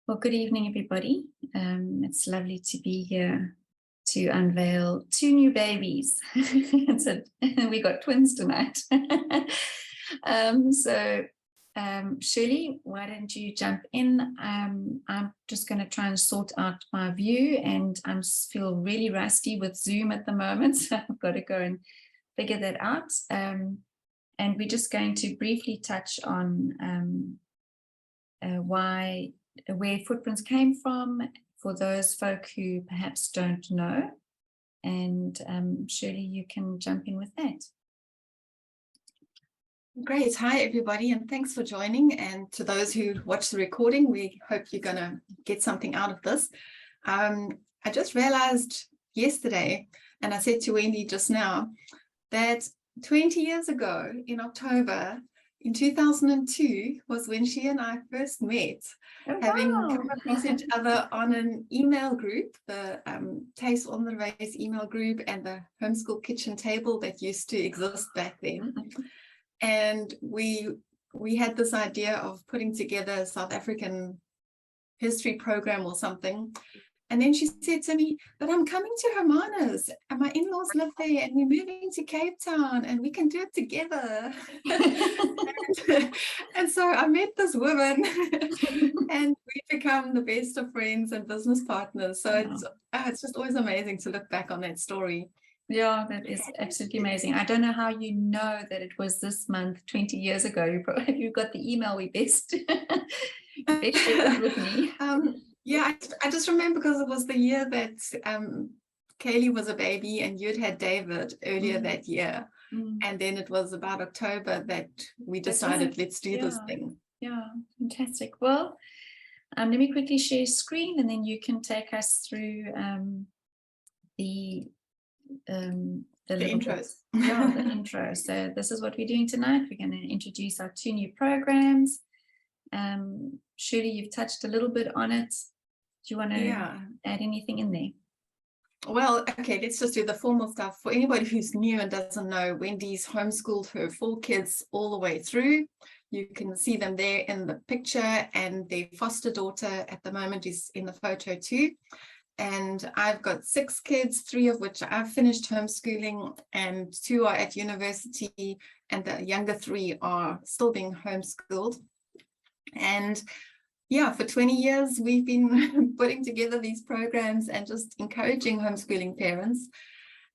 Well, good evening, everybody. It's lovely to be here to unveil two new babies. We got twins tonight. Shirley, why don't you jump in? I'm just going to try and sort out my view, and I feel really rusty with Zoom at the moment, so I've got to go and figure that out. And we're just going to briefly touch on where footprints came from for those folk who perhaps don't know. And Shirley, you can jump in with that. Great. Hi, everybody, and thanks for joining. And to those who watch the recording, we hope you're going to get something out of this. I just realized yesterday, and I said to Wendy just now, that 20 years ago in October, in 2002 was when she and I first met, having come across each other on an email group, the Taste on the Race email group and the Homeschool Kitchen Table that used to exist back then. And we had this idea of putting together a South African history program or something. And then she said to me, but I'm coming to Hermanus and my in-laws live there and we're moving to Cape Town and we can do it together. and so I met this woman and we've become the best of friends and business partners. So it's just always amazing to look back on that story. Yeah, that is absolutely amazing. I don't know how you know that it was this month, 20 years ago. You got the email we best shared it with me. Yeah, I just remember because it was the year that Kaylee was a baby and you'd had David earlier that year. And then it was about October that we decided, let's do this thing. Yeah, fantastic. Well, let me quickly share screen and then you can take us through the intros. Yeah, the intro. So this is what we're doing tonight. We're going to introduce our two new programs. Shirley, you've touched a little bit on it. Do you want to add anything in there? Well, okay, let's just do the formal stuff. For anybody who's new and doesn't know, Wendy's homeschooled her 4 kids all the way through. You can see them there in the picture, and their foster daughter at the moment is in the photo too. And I've got 6 kids, 3 of which I've finished homeschooling and 2 are at university, and the younger 3 are still being homeschooled. And yeah, for 20 years, we've been putting together these programs and just encouraging homeschooling parents.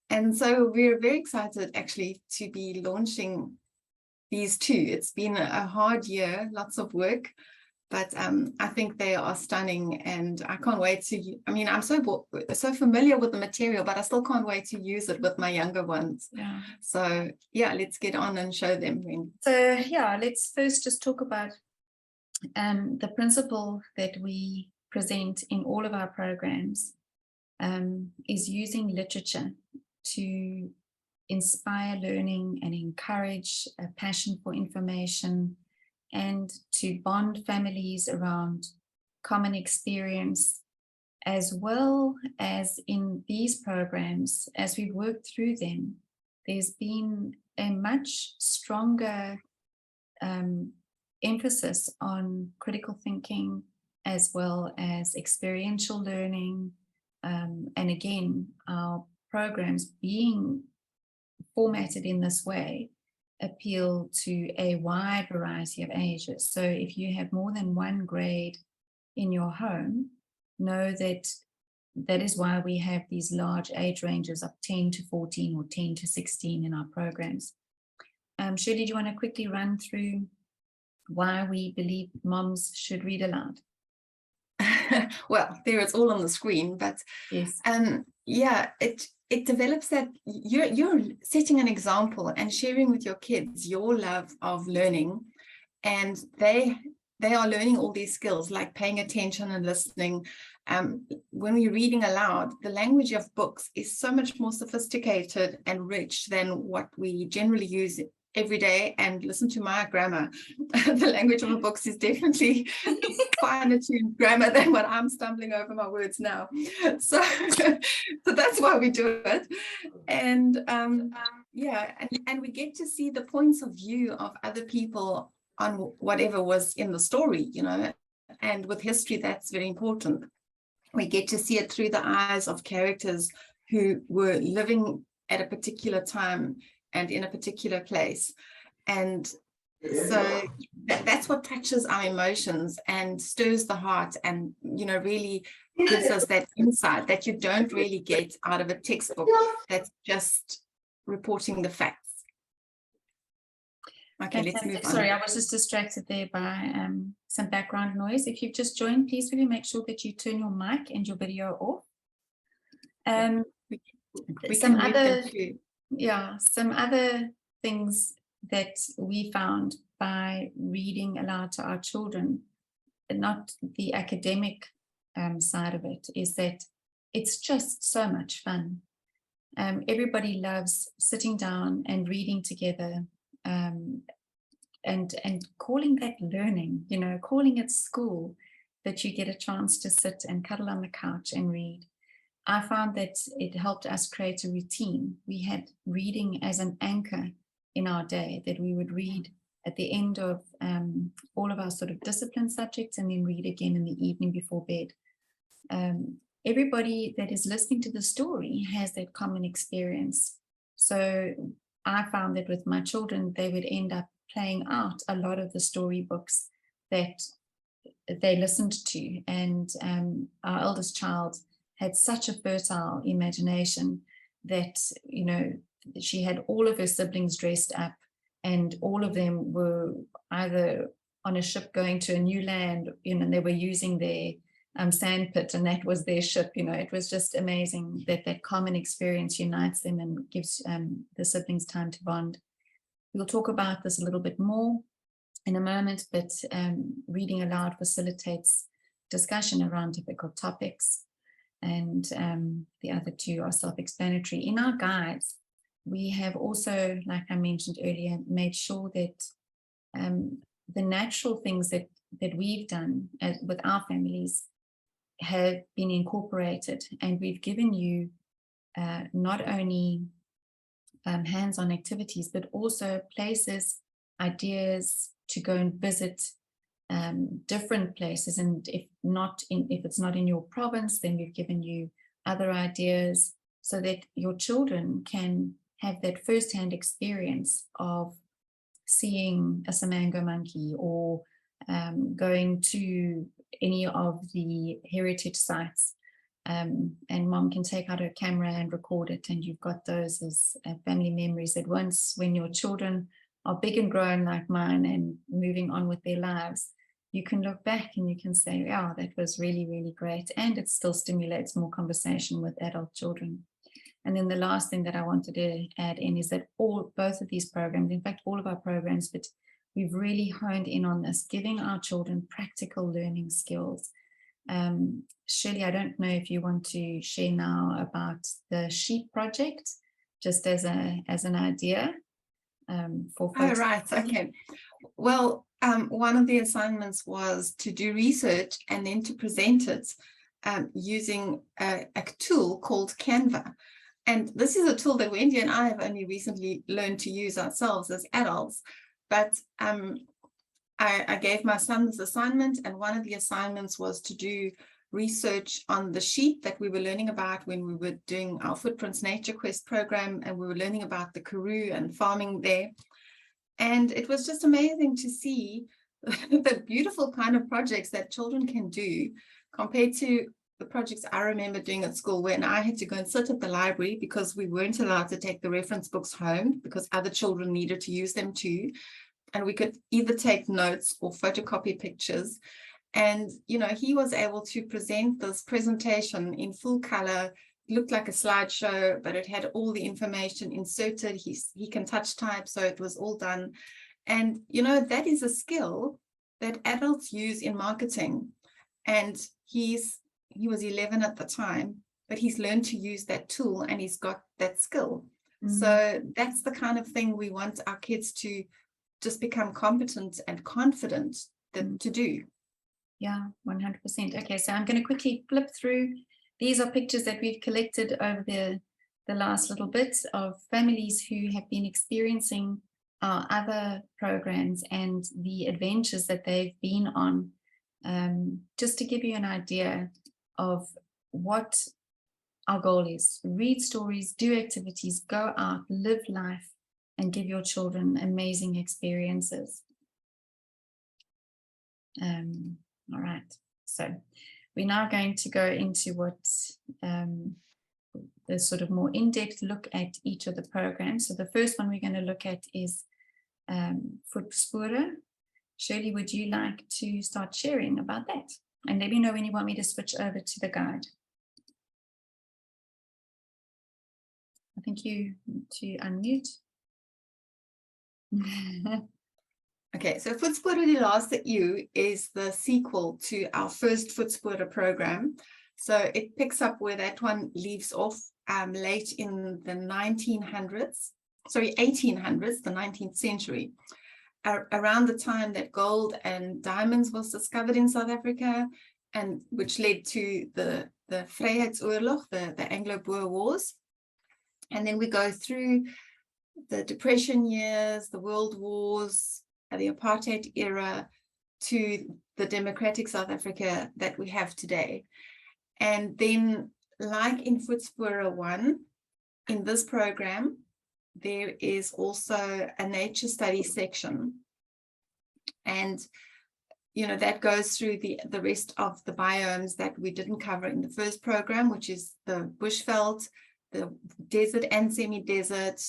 And so we're very excited actually to be launching these 2. It's been a hard year, lots of work, but I think they are stunning and I can't wait to, I'm so familiar with the material, but I still can't wait to use it with my younger ones. Yeah. So yeah, let's get on and show them. So yeah, let's first just talk about the principle that we present in all of our programs is using literature to inspire learning and encourage a passion for information and to bond families around common experience, as well as in these programs, as we work through them, there's been a much stronger emphasis on critical thinking as well as experiential learning. And again, our programs being formatted in this way appeal to a wide variety of ages. So if you have more than 1 grade in your home, know that that is why we have these large age ranges of 10 to 14 or 10 to 16 in our programs. Shirley, do you want to quickly run through why we believe moms should read aloud? Well, there it's all on the screen, but yes, yeah, it develops that you're setting an example and sharing with your kids your love of learning, and they are learning all these skills like paying attention and listening. When we're reading aloud, the language of books is so much more sophisticated and rich than what we generally use every day. And listen to my grammar. The language of the books is definitely finer tuned grammar than what I'm stumbling over my words now. So that's why we do it. And yeah, and we get to see the points of view of other people on whatever was in the story, and with history, that's very important. We get to see it through the eyes of characters who were living at a particular time and in a particular place. And so that's what touches our emotions and stirs the heart, and, you know, really gives us that insight that you don't really get out of a textbook that's just reporting the facts. Okay, let's move on. Sorry, I was just distracted there by some background noise. If you've just joined, please really make sure that you turn your mic and your video off. Some other things that we found by reading aloud to our children, not the academic side of it, is that it's just so much fun. Everybody loves sitting down and reading together, and calling that learning, you know, calling it school, that you get a chance to sit and cuddle on the couch and read. I found that it helped us create a routine. We had reading as an anchor in our day, that we would read at the end of all of our sort of discipline subjects, and then read again in the evening before bed. Everybody that is listening to the story has that common experience. So I found that with my children, they would end up playing out a lot of the storybooks that they listened to. And our eldest child had such a fertile imagination that, you know, she had all of her siblings dressed up, and all of them were either on a ship going to a new land, you know, and they were using their sand pit, and that was their ship. You know, it was just amazing that that common experience unites them and gives the siblings time to bond. We'll talk about this a little bit more in a moment, but reading aloud facilitates discussion around difficult topics, and the other two are self-explanatory. In our guides, we have also, like I mentioned earlier, made sure that the natural things that we've done with our families have been incorporated, and we've given you not only hands-on activities, but also places, ideas to go and visit different places. And if it's not in your province, then we've given you other ideas so that your children can have that first-hand experience of seeing a Samango monkey, or going to any of the heritage sites, and mom can take out her camera and record it, and you've got those as family memories that once, when your children are big and grown like mine and moving on with their lives, you can look back and you can say, oh, that was really, really great. And it still stimulates more conversation with adult children. And then the last thing that I wanted to add in is that both of these programs, in fact, all of our programs, but we've really honed in on this, giving our children practical learning skills. Shirley, I don't know if you want to share now about the sheep project, just as an idea for folks. Oh, right. Okay. Well, one of the assignments was to do research and then to present it using a tool called Canva. And this is a tool that Wendy and I have only recently learned to use ourselves as adults. But I gave my son this assignment, and one of the assignments was to do research on the sheep that we were learning about when we were doing our Footprints Nature Quest program, and we were learning about the Karoo and farming there. And it was just amazing to see the beautiful kind of projects that children can do compared to the projects I remember doing at school, when I had to go and sit at the library because we weren't allowed to take the reference books home because other children needed to use them too. And we could either take notes or photocopy pictures. And, you know, he was able to present this presentation in full color. It looked like a slideshow, but it had all the information inserted. He can touch type, so it was all done. And, you know, that is a skill that adults use in marketing. And he was 11 at the time, but he's learned to use that tool and he's got that skill. So that's the kind of thing we want our kids to just become competent and confident to do. Yeah, 100%. Okay, so I'm going to quickly flip through. These are pictures that we've collected over the last little bit of families who have been experiencing our other programs and the adventures that they've been on. just to give you an idea of what our goal is. Read stories, do activities, go out, live life, and give your children amazing experiences. All right, so we're now going to go into what the sort of more in-depth look at each of the programs. So the first one we're going to look at is Voetspore. Shirley, would you like to start sharing about that? And let me know when you want me to switch over to the guide. I think you need to unmute. Okay, so Voetspore die Laaste Eeu is the sequel to our first Voetspore program. So it picks up where that one leaves off late in the 1800s, the 19th century, around the time that gold and diamonds was discovered in South Africa, and which led to the Vryheidsoorlog, the Anglo-Boer Wars. And then we go through the Depression years, the World Wars, the apartheid era, to the democratic South Africa that we have today. And then, like in Voetspore 1, in this program, there is also a nature study section. And, you know, that goes through the rest of the biomes that we didn't cover in the first program, which is the bushveld, the desert and semi-desert,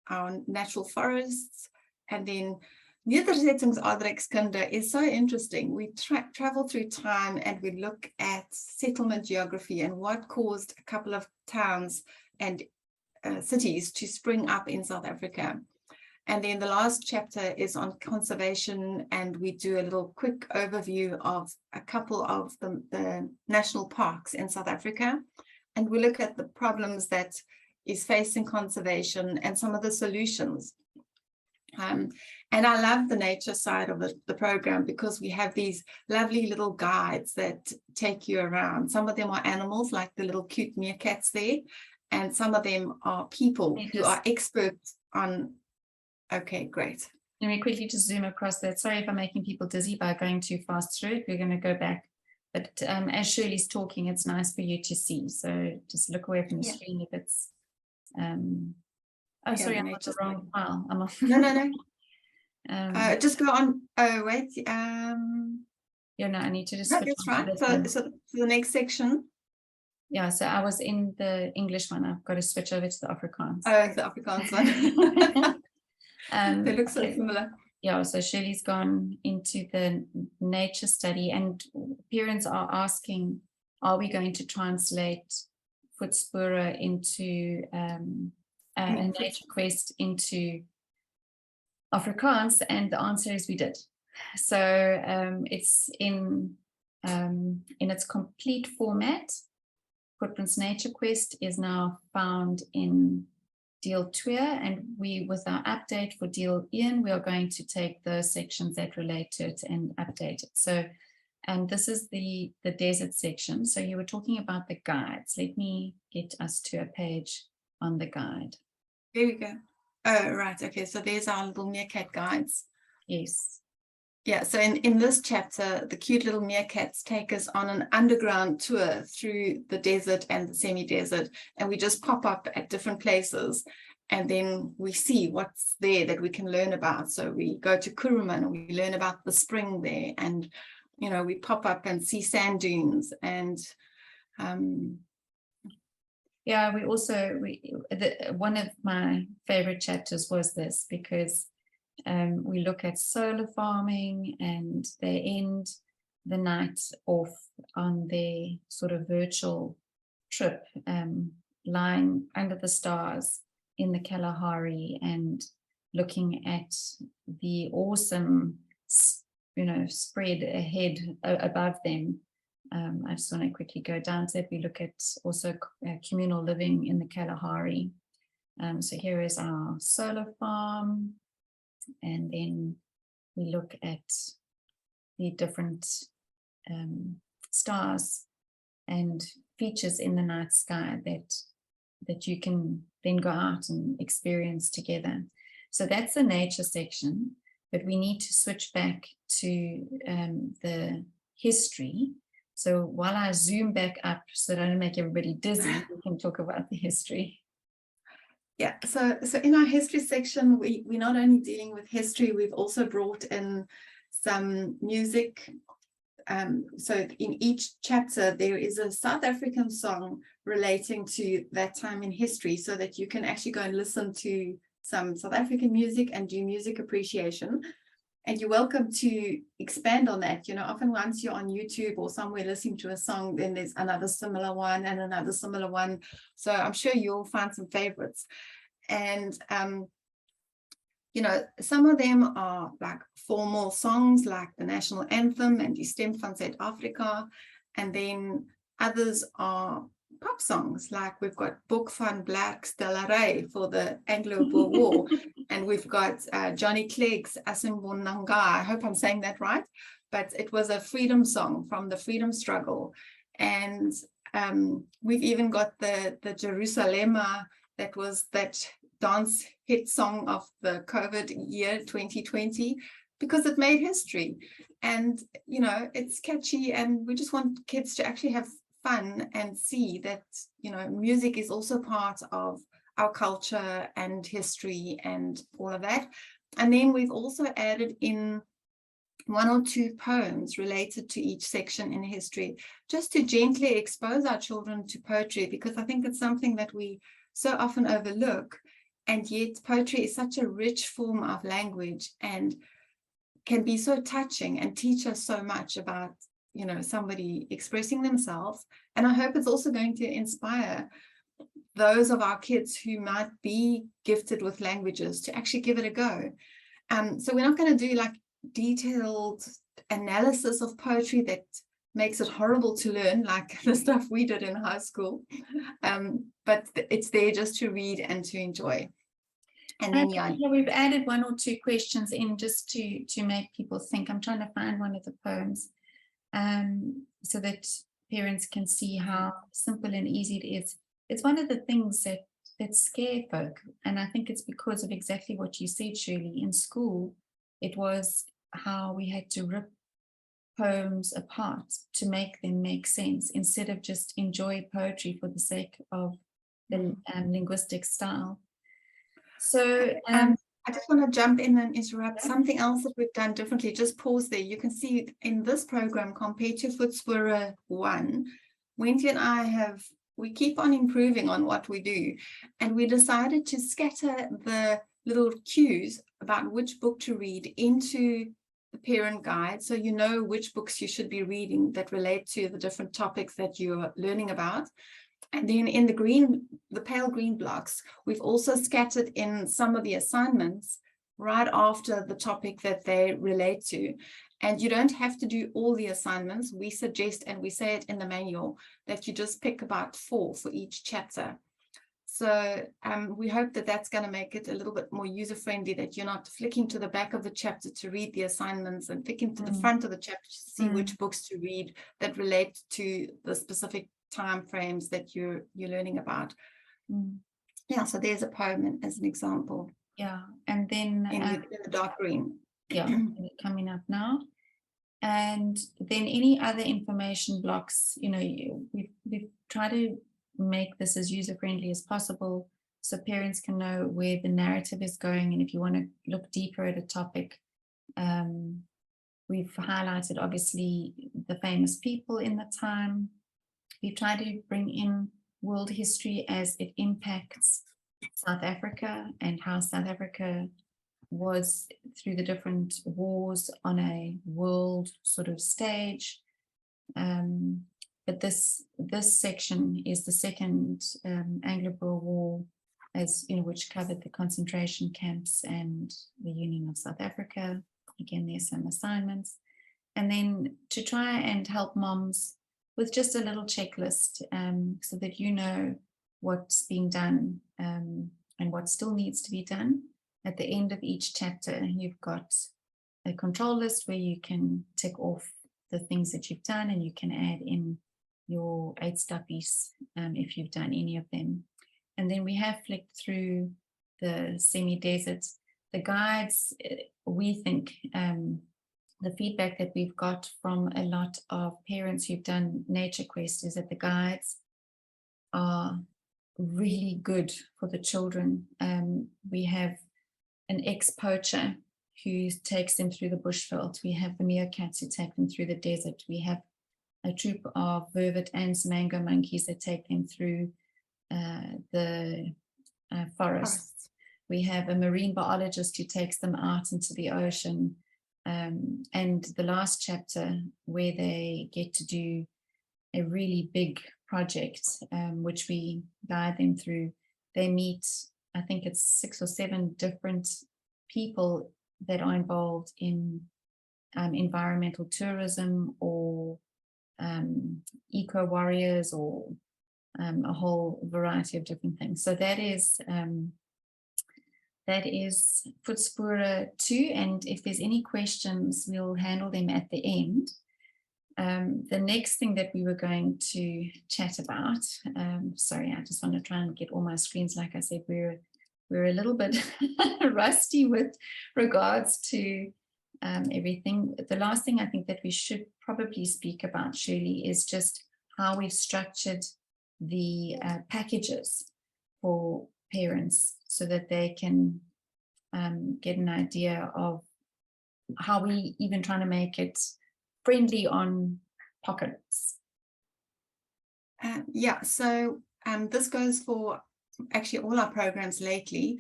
our natural forests, and then Nederzettingsaardrykskunde is so interesting. We travel through time and we look at settlement geography and what caused a couple of towns and cities to spring up in South Africa. And then the last chapter is on conservation, and we do a little quick overview of a couple of the national parks in South Africa. And we look at the problems that is facing conservation and some of the solutions. And I love the nature side of the program because we have these lovely little guides that take you around. Some of them are animals, like the little cute meerkats there, and some of them are people who are experts on. Okay, great. Let me quickly just zoom across that. Sorry if I'm making people dizzy by going too fast through it. We're going to go back. But as Shirley's talking, it's nice for you to see. So just look away from the screen if it's... oh, sorry, I'm on the wrong file. I'm off. No. Just go on. Oh, wait. Yeah, no, I need to just... No, that's right. So the next section. Yeah, so I was in the English one. I've got to switch over to the Afrikaans. Oh, the Afrikaans one. They look so similar. Yeah, so Shirley's gone into the nature study, and parents are asking, are we going to translate Voetspore into a nature quest into Afrikaans? And the answer is we did. So it's in its complete format. Footprints Nature Quest is now found in Deel 2, and we, with our update for Deel 1, we are going to take those sections that relate to it and update it. So, and this is the desert section. So you were talking about the guides. Let me get us to a page on the guide. There we go. Oh, right. Okay, so there's our little meerkat guides. Yes. Yeah, so in this chapter, the cute little meerkats take us on an underground tour through the desert and the semi-desert, and we just pop up at different places, and then we see what's there that we can learn about. So we go to Kuruman and we learn about the spring there, and you know, we pop up and see sand dunes, and yeah, we also one of my favorite chapters was this, because we look at solar farming, and they end the night off on their sort of virtual trip, lying under the stars in the Kalahari and looking at the awesome, you know, spread ahead above them. I just want to quickly go down to it. We look at also communal living in the Kalahari. So here is our solar farm. And then we look at the different stars and features in the night sky that you can then go out and experience together. So that's the nature section, but we need to switch back to the history. So while I zoom back up so that I don't make everybody dizzy, we can talk about the history. Yeah, so in our history section, we're not only dealing with history, we've also brought in some music. So in each chapter, there is a South African song relating to that time in history, so that you can actually go and listen to some South African music and do music appreciation. And you're welcome to expand on that. You know, often once you're on YouTube or somewhere listening to a song, then there's another similar one and another similar one. So I'm sure you'll find some favorites. And, you know, some of them are like formal songs like the national anthem and Die Stem van Suid-Afrika. And then others are pop songs, like we've got Boek van Blackstellery for the Anglo-Boer War, and we've got Johnny Clegg's Asimbonanga. I hope I'm saying that right, but it was a freedom song from the freedom struggle. And we've even got the Jerusalema, that was that dance hit song of the COVID year 2020, because it made history. And, you know, it's catchy, and we just want kids to actually have fun and see that, you know, music is also part of our culture and history and all of that. And then we've also added in 1 or 2 poems related to each section in history, just to gently expose our children to poetry, because I think it's something that we so often overlook. And yet poetry is such a rich form of language and can be so touching and teach us so much about, you know, somebody expressing themselves. And I hope it's also going to inspire those of our kids who might be gifted with languages to actually give it a go. So we're not going to do like detailed analysis of poetry that makes it horrible to learn, like the stuff we did in high school. But it's there just to read and to enjoy. And then, yeah, we've added 1 or 2 questions in just to make people think. I'm trying to find one of the poems so that parents can see how simple and easy it is. It's one of the things that scare folk, and I think it's because of exactly what you said, Shirley. In school, it was how we had to rip poems apart to make them make sense, instead of just enjoy poetry for the sake of the linguistic style. So I just want to jump in and interrupt. Something else that we've done differently, just pause there. You can see in this program, compared to Voetspore 1, Wendy and I we keep on improving on what we do. And we decided to scatter the little cues about which book to read into the parent guide, so you know which books you should be reading that relate to the different topics that you're learning about. And then in the pale green blocks, we've also scattered in some of the assignments right after the topic that they relate to. And you don't have to do all the assignments. We suggest, and we say it in the manual, that you just pick about 4 for each chapter. So we hope that that's going to make it a little bit more user-friendly, that you're not flicking to the back of the chapter to read the assignments and flicking to the front of the chapter to see which books to read that relate to the specific time frames that you're learning about. Yeah, so there's a poem as an example. Yeah, and then in the dark green. Yeah, coming up now. And then any other information blocks, you know, we've tried to make this as user-friendly as possible, so parents can know where the narrative is going. And if you want to look deeper at a topic, we've highlighted obviously the famous people in the time. We've tried to bring in world history as it impacts South Africa, and how South Africa was through the different wars on a world sort of stage. But this section is the second Anglo-Boer War, as you know, which covered the concentration camps and the Union of South Africa. Again, there's some assignments. And then to try and help moms with just a little checklist, so that you know what's being done and what still needs to be done. At the end of each chapter, you've got a control list where you can tick off the things that you've done, and you can add in your 8 stuffies if you've done any of them. And then we have flicked through the semi-desert. The guides, we think, the feedback that we've got from a lot of parents who've done Nature Quest is that the guides are really good for the children. We have an ex-poacher who takes them through the bushveld. We have the meerkats who take them through the desert. We have a troop of vervet ants, mango monkeys that take them through the forests. We have a marine biologist who takes them out into the ocean. And the last chapter, where they get to do a really big project, which we guide them through, they meet, I think it's 6 or 7 different people that are involved in environmental tourism or eco warriors or a whole variety of different things. So that is Voetspore 2, and if there's any questions, we'll handle them at the end. The next thing that we were going to chat about, sorry, I just want to try and get all my screens. Like I said, we're a little bit rusty with regards to everything. The last thing I think that we should probably speak about, Shirley, is just how we've structured the packages for parents so that they can get an idea of how we even trying to make it friendly on pockets. Yeah, so this goes for actually all our programs lately.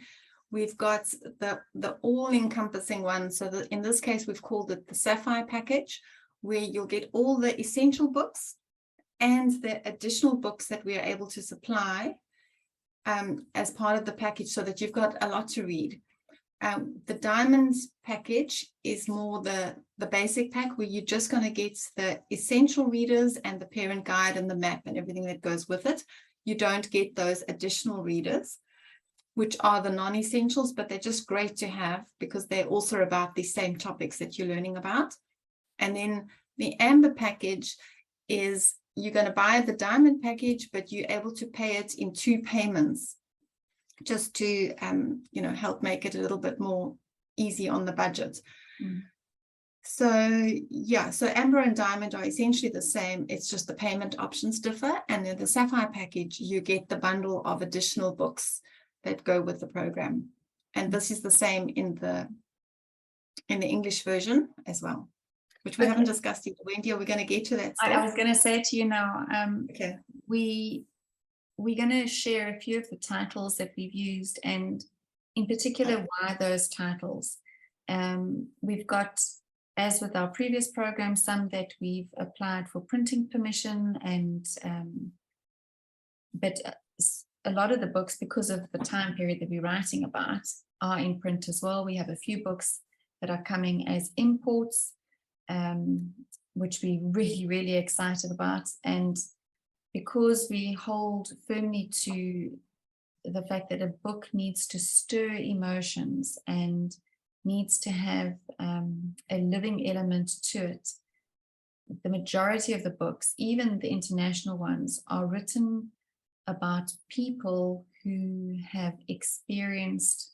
We've got the all-encompassing one. So in this case, we've called it the Sapphire package, where you'll get all the essential books and the additional books that we are able to supply as part of the package, so that you've got a lot to read. The Diamonds package is more the basic pack, where you're just going to get the essential readers and the parent guide and the map and everything that goes with it. You don't get those additional readers, which are the non-essentials, but they're just great to have because they're also about the same topics that you're learning about. And then the Amber package is, you're going to buy the Diamond package, but you're able to pay it in 2 payments, just to help make it a little bit more easy on the budget. So yeah, so Amber and Diamond are essentially the same. It's just the payment options differ. And then the Sapphire package, you get the bundle of additional books that go with the program. And this is the same in the English version as well, which we haven't discussed yet. Wendy, are we going to get to that stuff? I was going to say to you now, okay. We're going to share a few of the titles that we've used, and in particular, why those titles. We've got, as with our previous program, some that we've applied for printing permission, and but a lot of the books, because of the time period that we're writing about, are in print as well. We have a few books that are coming as imports, which we're really, really excited about. And because we hold firmly to the fact that a book needs to stir emotions and needs to have a living element to it, the majority of the books, even the international ones, are written about people who have experienced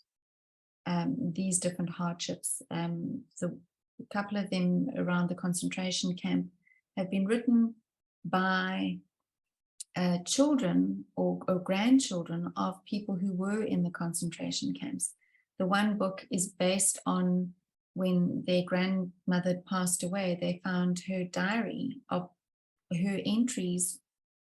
these different hardships. So a couple of them around the concentration camp have been written by children or grandchildren of people who were in the concentration camps. The one book is based on when their grandmother passed away. They found her diary of her entries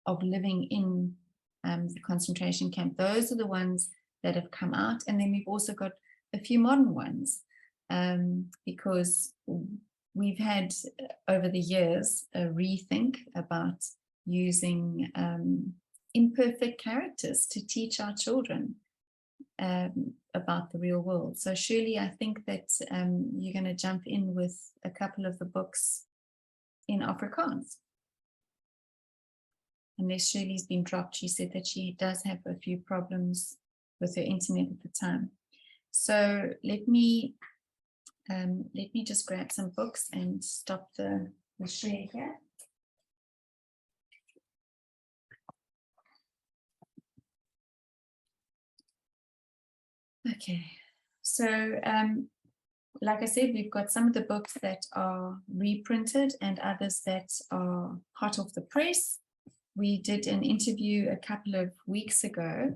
of living in the concentration camp. Those are the ones that have come out. And then we've also got a few modern ones, because we've had over the years a rethink about using imperfect characters to teach our children about the real world. So surely I think that you're going to jump in with a couple of the books in Afrikaans. Unless Shirley's been dropped, she said that she does have a few problems with her internet at the time. So let me just grab some books and stop the share here. Okay, so like I said, we've got some of the books that are reprinted and others that are hot off the press. We did an interview a couple of weeks ago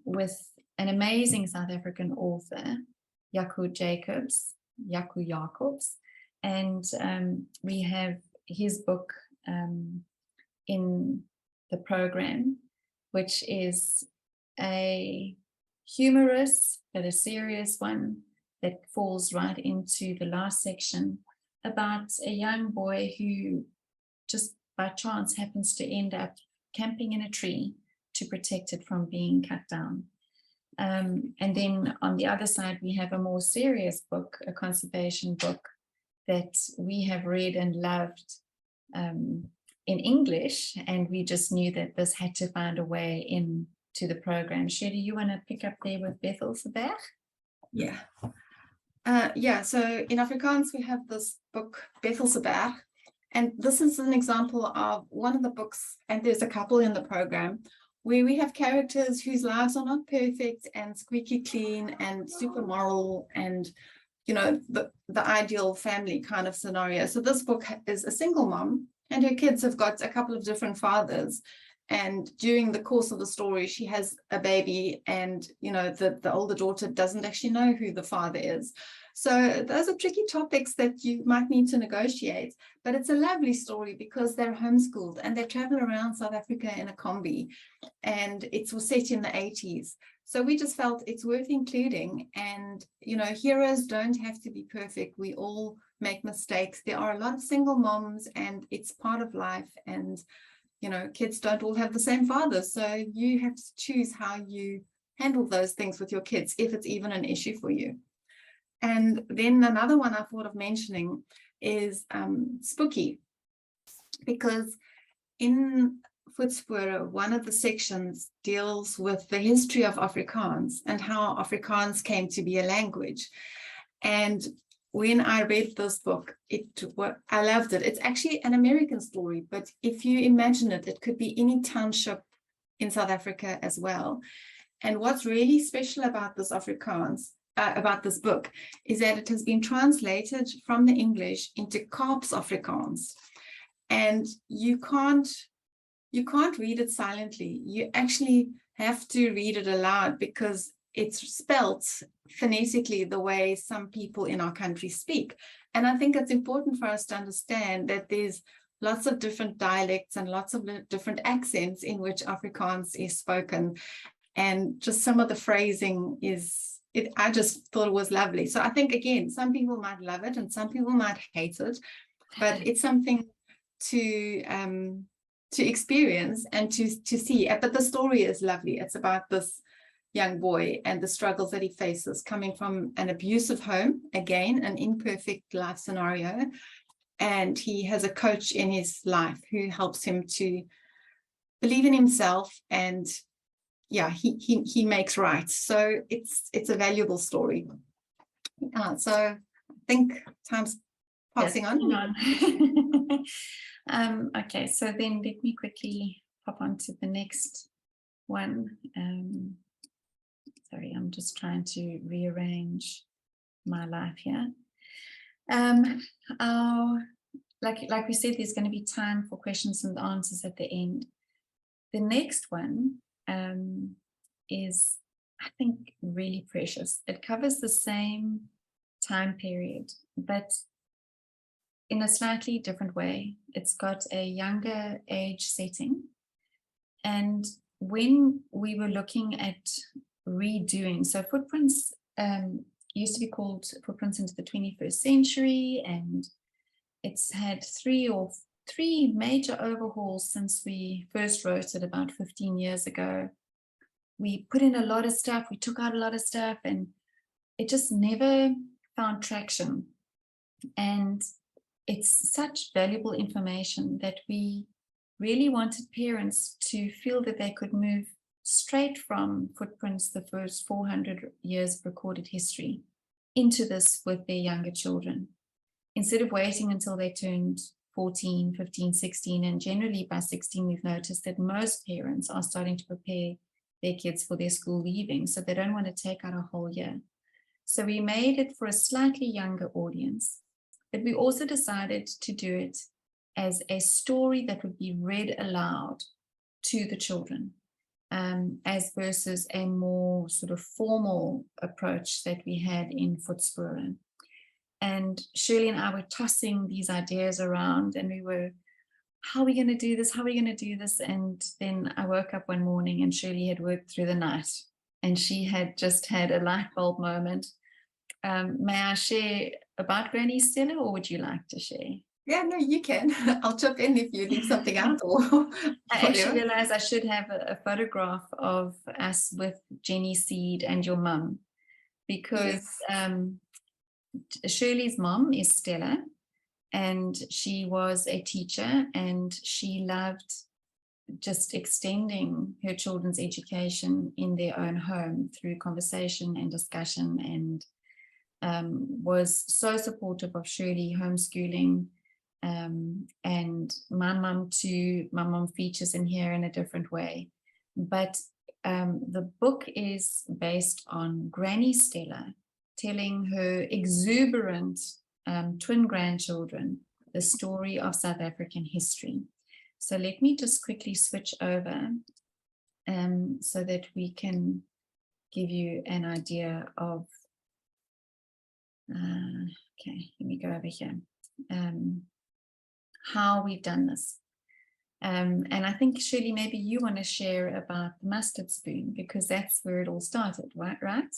with an amazing South African author, Jaco Jacobs, and we have his book in the program, which is a humorous but a serious one that falls right into the last section about a young boy who just by chance happens to end up camping in a tree to protect it from being cut down. And then on the other side, we have a more serious book, a conservation book that we have read and loved in English, and we just knew that this had to find a way into the program. Sherry, you want to pick up there with Bethelse Berg? Yeah. Yeah, so in Afrikaans, we have this book, Bethelse Berg, and this is an example of one of the books, and there's a couple in the program, where we have characters whose lives are not perfect and squeaky clean and super moral and, you know, the ideal family kind of scenario. So this book is a single mom, and her kids have got a couple of different fathers. And during the course of the story, she has a baby, and, you know, the older daughter doesn't actually know who the father is. So those are tricky topics that you might need to negotiate, but it's a lovely story because they're homeschooled and they travel around South Africa in a combi, and it was set in the 80s. So we just felt it's worth including. And, you know, heroes don't have to be perfect. We all make mistakes. There are a lot of single moms, and it's part of life. And, you know, kids don't all have the same fathers. So you have to choose how you handle those things with your kids, if it's even an issue for you. And then another one I thought of mentioning is Spooky, because in Voetspore, one of the sections deals with the history of Afrikaans and how Afrikaans came to be a language. And when I read this book, I loved it. It's actually an American story, but if you imagine it, it could be any township in South Africa as well. And what's really special about this Afrikaans, about this book, is that it has been translated from the English into Kaaps Afrikaans, and you can't read it silently. You actually have to read it aloud because it's spelt phonetically the way some people in our country speak. And I think it's important for us to understand that there's lots of different dialects and lots of different accents in which Afrikaans is spoken, and just some of the phrasing I just thought it was lovely. So I think, again, some people might love it and some people might hate it, but it's something to experience and to see. But the story is lovely. It's about this young boy and the struggles that he faces coming from an abusive home, again, an imperfect life scenario. And he has a coach in his life who helps him to believe in himself, and yeah, he makes right. So it's a valuable story. So I think time's passing on. Okay, so then let me quickly pop on to the next one. Sorry, I'm just trying to rearrange my life here. Like we said, there's going to be time for questions and answers at the end. The next one is, I think, really precious. It covers the same time period, but in a slightly different way. It's got a younger age setting. And when we were looking at redoing, so Footprints used to be called Footprints into the 21st Century, and it's had three major overhauls since we first wrote it about 15 years ago. We put in a lot of stuff, we took out a lot of stuff, and it just never found traction. And it's such valuable information that we really wanted parents to feel that they could move straight from Footprints, the first 400 years of recorded history, into this with their younger children, instead of waiting until they turned 14, 15, 16, and generally by 16 we've noticed that most parents are starting to prepare their kids for their school leaving, so they don't want to take out a whole year. So we made it for a slightly younger audience, but we also decided to do it as a story that would be read aloud to the children, as versus a more sort of formal approach that we had in Voetspore. And Shirley and I were tossing these ideas around, and we were, how are we going to do this? How are we going to do this? And then I woke up one morning and Shirley had worked through the night, and she had just had a light bulb moment. May I share about Granny Stella, or would you like to share? Yeah, no, you can. I'll chip in if you leave something out or I actually realized I should have a photograph of us with Jenny Seed and your mum, because Shirley's mom is Stella, and she was a teacher, and she loved just extending her children's education in their own home through conversation and discussion, and was so supportive of Shirley homeschooling. And my mum too. My mum features in here in a different way, but the book is based on Granny Stella telling her exuberant twin grandchildren the story of South African history. So let me just quickly switch over so that we can give you an idea of, okay, let me go over here, how we've done this. And I think, Shirley, maybe you want to share about the mustard spoon, because that's where it all started, right?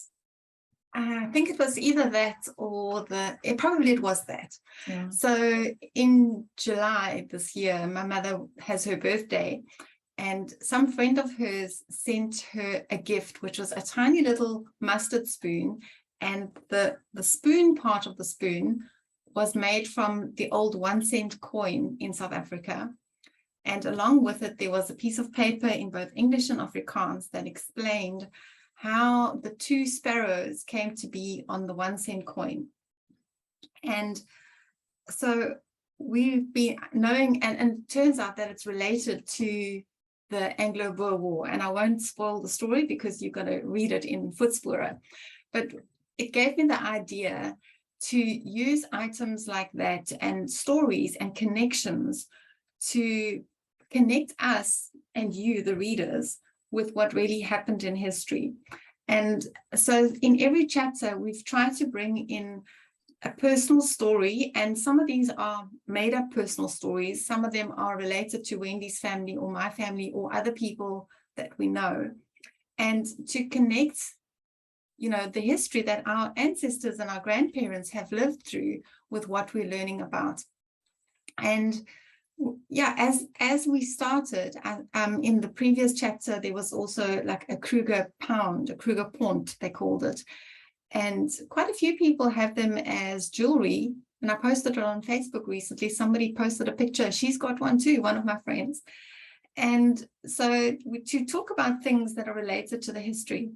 I think it was either that or it was that. Yeah. So in July this year, my mother has her birthday, and some friend of hers sent her a gift, which was a tiny little mustard spoon. And the spoon part of the spoon was made from the old 1-cent coin in South Africa. And along with it, there was a piece of paper in both English and Afrikaans that explained how the two sparrows came to be on the 1-cent coin. And so we've been knowing, and it turns out that it's related to the Anglo-Boer War. And I won't spoil the story because you've got to read it in Voetspore. But it gave me the idea to use items like that and stories and connections to connect us and you, the readers, with what really happened in history. And so in every chapter, we've tried to bring in a personal story, and some of these are made up personal stories. Some of them are related to Wendy's family or my family or other people that we know, and to connect, you know, the history that our ancestors and our grandparents have lived through with what we're learning about. And yeah, as we started, in the previous chapter, there was also like a Kruger pound, a Kruger pond, they called it. And quite a few people have them as jewelry. And I posted it on Facebook recently. Somebody posted a picture. She's got one too, one of my friends. And so to talk about things that are related to the history.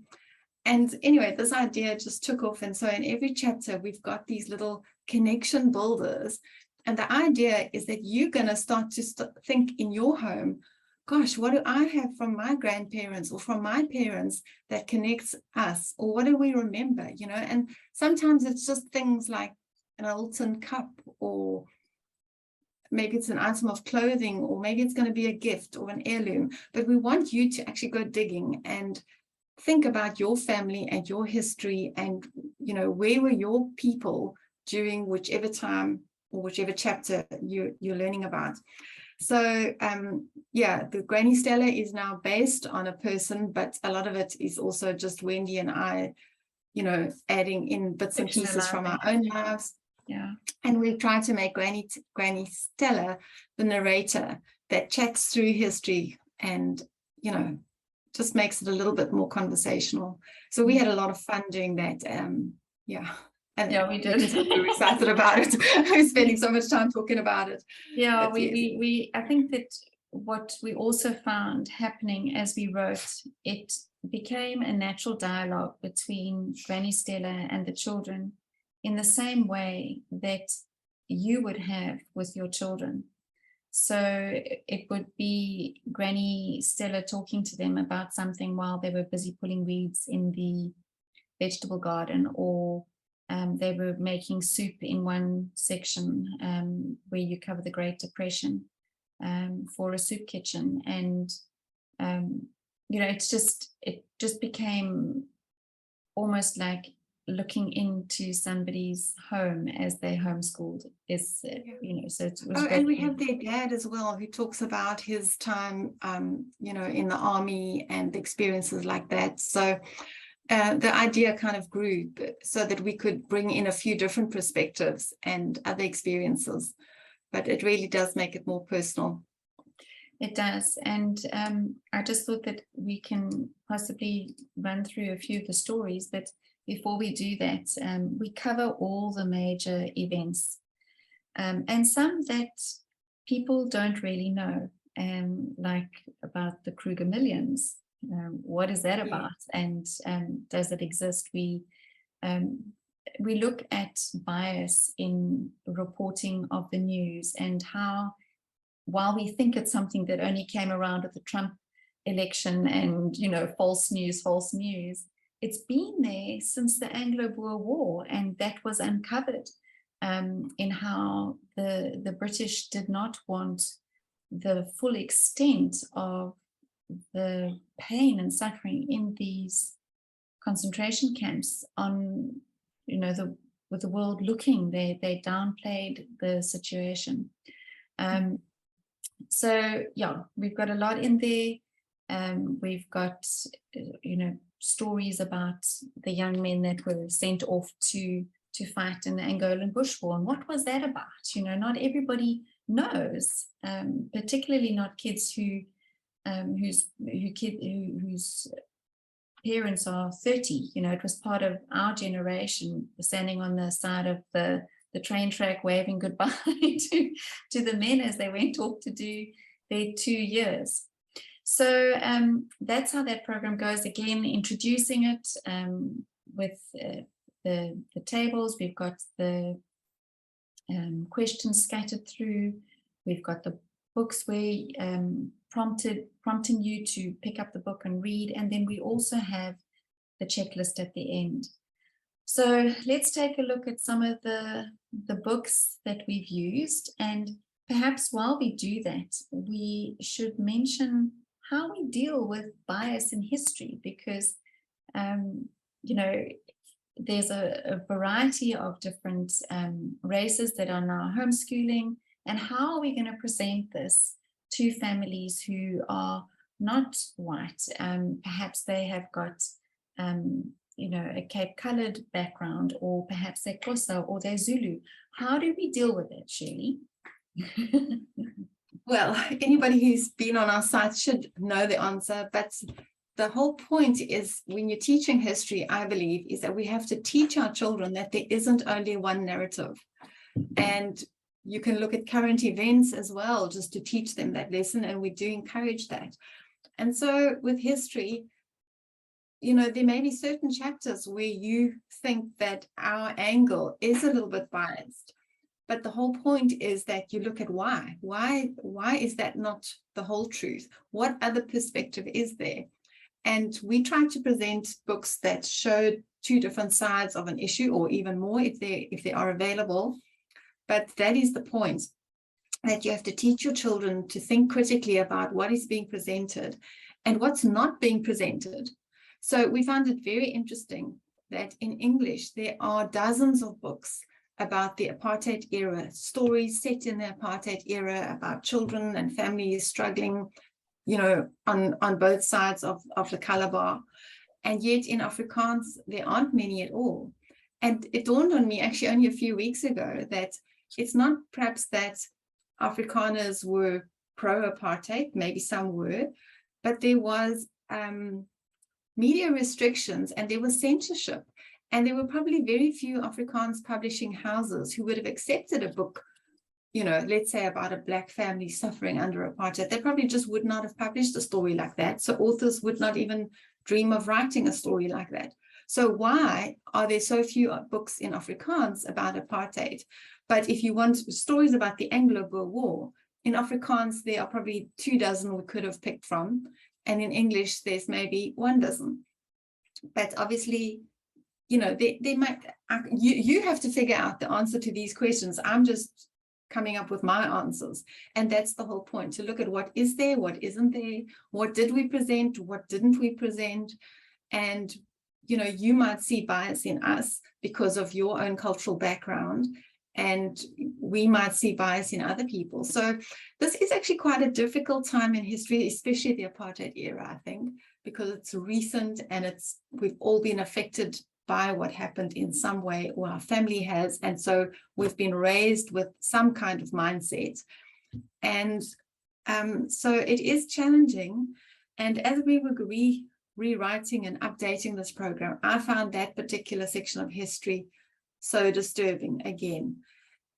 And anyway, this idea just took off. And so in every chapter, we've got these little connection builders. And the idea is that you're going to start to think in your home, gosh, what do I have from my grandparents or from my parents that connects us? Or what do we remember, you know? And sometimes it's just things like an old tin cup, or maybe it's an item of clothing, or maybe it's going to be a gift or an heirloom. But we want you to actually go digging and think about your family and your history, and, you know, where were your people during whichever time or whichever chapter you're learning about. So yeah, the Granny Stella is now based on a person, but a lot of it is also just Wendy and I, you know, adding in bits and pieces from our own lives. Yeah. And we've tried to make Granny Stella the narrator that chats through history and, you know, just makes it a little bit more conversational. So we had a lot of fun doing that. Yeah. And yeah, we did. We were excited about it. We're spending so much time talking about it. Yeah, I think that what we also found happening as we wrote, it became a natural dialogue between Granny Stella and the children, in the same way that you would have with your children. So it would be Granny Stella talking to them about something while they were busy pulling weeds in the vegetable garden, or they were making soup in one section where you cover the Great Depression for a soup kitchen. And you know, it just became almost like looking into somebody's home as they homeschooled. Is you know, so it was Oh, great. and we have their dad as well, who talks about his time, you know, in the army and experiences like that. So the idea kind of grew so that we could bring in a few different perspectives and other experiences, but it really does make it more personal. It does. And I just thought that we can possibly run through a few of the stories, but before we do that, we cover all the major events and some that people don't really know, like about the Kruger Millions. What is that about? And does it exist? We look at bias in reporting of the news, and how, while we think it's something that only came around with the Trump election and, you know, false news, it's been there since the Anglo-Boer War, and that was uncovered in how the British did not want the full extent of the pain and suffering in these concentration camps on, you know, with the world looking. They downplayed the situation. So yeah, we've got a lot in there. We've got, you know, stories about the young men that were sent off to fight in the Angolan Bush War, and what was that about? You know, not everybody knows, particularly not kids whose parents are 30. You know, it was part of our generation standing on the side of the train track waving goodbye to the men as they went off to do their 2 years. So that's how that program goes. Again, introducing it with the tables. We've got the questions scattered through. We've got the books where prompting you to pick up the book and read. And then we also have the checklist at the end. So let's take a look at some of the books that we've used. And perhaps while we do that, we should mention how we deal with bias in history, because, you know, there's a variety of different races that are now homeschooling. And how are we going to present this to families who are not white? Perhaps they have got you know, a Cape Coloured background, or perhaps they're Xhosa or they're Zulu. How do we deal with it, Shirley? Well, anybody who's been on our site should know the answer, but the whole point is, when you're teaching history, I believe, is that we have to teach our children that there isn't only one narrative. And you can look at current events as well, just to teach them that lesson, and we do encourage that. And so with history, you know, there may be certain chapters where you think that our angle is a little bit biased, but the whole point is that you look at why is that not the whole truth? What other perspective is there? And we try to present books that show two different sides of an issue, or even more if they are available. But that is the point, that you have to teach your children to think critically about what is being presented and what's not being presented. So we found it very interesting that in English, there are dozens of books about the apartheid era, stories set in the apartheid era about children and families struggling, you know, on both sides of the color bar. And yet in Afrikaans, there aren't many at all. And it dawned on me actually only a few weeks ago that it's not perhaps that Afrikaners were pro-apartheid, maybe some were, but there was media restrictions and there was censorship. And there were probably very few Afrikaans publishing houses who would have accepted a book, you know, let's say about a Black family suffering under apartheid. They probably just would not have published a story like that. So authors would not even dream of writing a story like that. So why are there so few books in Afrikaans about apartheid? But if you want stories about the Anglo-Boer War, in Afrikaans, there are probably 24 we could have picked from. And in English, there's maybe 12. But obviously, you know, they might, you have to figure out the answer to these questions. I'm just coming up with my answers. And that's the whole point, to look at what is there, what isn't there, what did we present, what didn't we present. And, you know, you might see bias in us because of your own cultural background, and we might see bias in other people. So this is actually quite a difficult time in history, especially the apartheid era, I think, because it's recent and we've all been affected by what happened in some way, or our family has. And so we've been raised with some kind of mindset. And so it is challenging. And as we were rewriting and updating this program, I found that particular section of history so disturbing again,